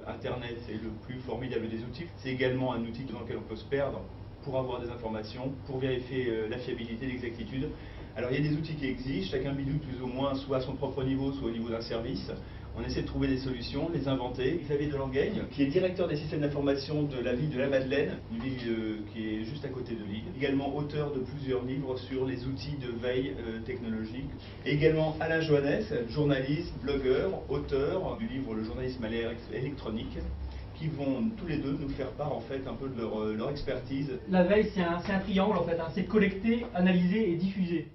Internet, c'est le plus formidable des outils. C'est également un outil dans lequel on peut se perdre pour avoir des informations, pour vérifier la fiabilité, l'exactitude. Alors il y a des outils qui existent, chacun bidouille plus ou moins, soit à son propre niveau, soit au niveau d'un service. On essaie de trouver des solutions, les inventer. Xavier Delangagne, qui est directeur des systèmes d'information de la ville de La Madeleine, une ville qui est juste à côté de Lille. Également auteur de plusieurs livres sur les outils de veille technologique. Et également Alain Johannes, journaliste, blogueur, auteur du livre Le journalisme à l'ère électronique, qui vont tous les deux nous faire part en fait un peu de leur expertise. La veille, c'est un triangle en fait, hein. C'est collecter, analyser et diffuser.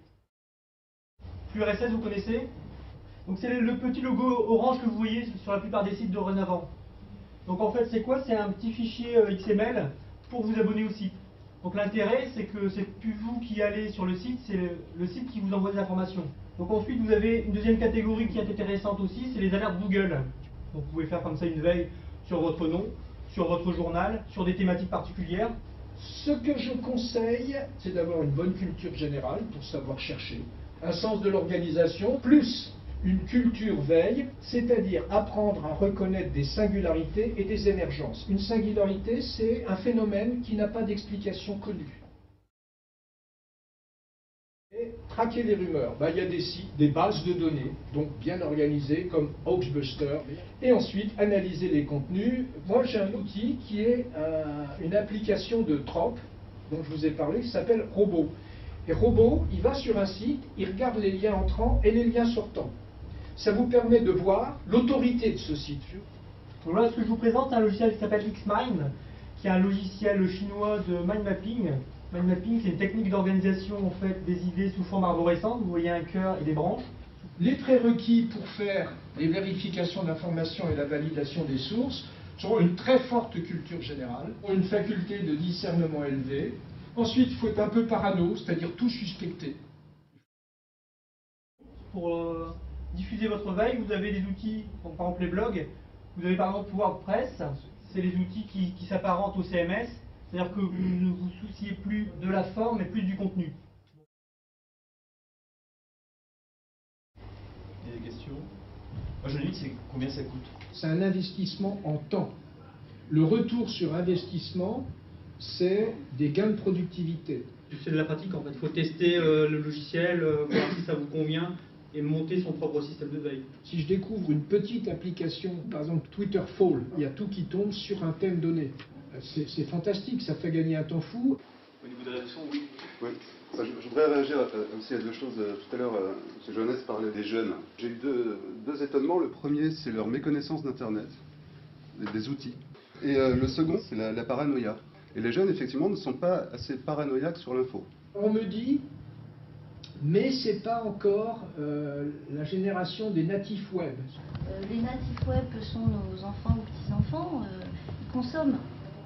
FluRSS, vous connaissez? Donc c'est le petit logo orange que vous voyez sur la plupart des sites dorénavant. Donc en fait c'est quoi? C'est un petit fichier XML pour vous abonner au site. Donc l'intérêt c'est que c'est plus vous qui allez sur le site, c'est le site qui vous envoie des informations. Donc ensuite vous avez une deuxième catégorie qui est intéressante aussi, c'est les alertes Google. Donc vous pouvez faire comme ça une veille sur votre nom, sur votre journal, sur des thématiques particulières. Ce que je conseille, c'est d'avoir une bonne culture générale pour savoir chercher, un sens de l'organisation, plus une culture veille, c'est-à-dire apprendre à reconnaître des singularités et des émergences. Une singularité, c'est un phénomène qui n'a pas d'explication connue. Et traquer les rumeurs. Il y a des sites, des bases de données, donc bien organisées, comme Hoaxbuster. Et ensuite, analyser les contenus. Moi, j'ai un outil qui est une application de Trop, dont je vous ai parlé, qui s'appelle Robot. Et Robot, il va sur un site, il regarde les liens entrants et les liens sortants. Ça vous permet de voir l'autorité de ce site. Donc là, ce que je vous présente, c'est un logiciel qui s'appelle Xmind, qui est un logiciel chinois de mind mapping. Mind mapping, c'est une technique d'organisation en fait, des idées sous forme arborescente. Vous voyez un cœur et des branches. Les prérequis pour faire les vérifications d'informations et la validation des sources sont une très forte culture générale, une faculté de discernement élevée. Ensuite, il faut être un peu parano, c'est-à-dire tout suspecter. Pour diffuser votre veille, vous avez des outils, comme par exemple les blogs. Vous avez par exemple WordPress, c'est les outils qui s'apparentent au CMS, c'est-à-dire que vous ne vous souciez plus de la forme, mais plus du contenu. Il y a des questions? Moi je me dis, c'est combien ça coûte? C'est un investissement en temps. Le retour sur investissement, c'est des gains de productivité. C'est de la pratique en fait, il faut tester le logiciel, voir si ça vous convient, et monter son propre système de veille. Si je découvre une petite application, par exemple Twitterfall, il y a tout qui tombe sur un thème donné. C'est fantastique, ça fait gagner un temps fou. Au niveau de la leçon, oui. Oui. Je voudrais réagir aussi à deux choses. Tout à l'heure, M. Johannes parlait des jeunes. J'ai eu deux étonnements. Le premier, c'est leur méconnaissance d'Internet, des outils. Et le second, c'est la paranoïa. Et les jeunes, effectivement, ne sont pas assez paranoïaques sur l'info. On me dit, mais c'est pas encore la génération des natifs web. Les natifs web sont nos enfants ou petits-enfants. Ils consomment,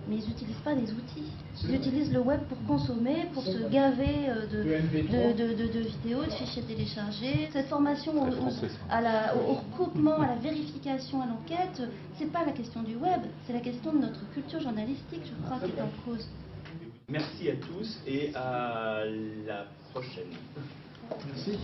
mais ils n'utilisent pas des outils. Ils utilisent le web pour consommer, pour se gaver de vidéos, de fichiers téléchargés. Cette formation au recoupement, à la vérification, à l'enquête, c'est pas la question du web, c'est la question de notre culture journalistique, je crois, qui est en cause. Merci à tous et à la prochaine. Merci.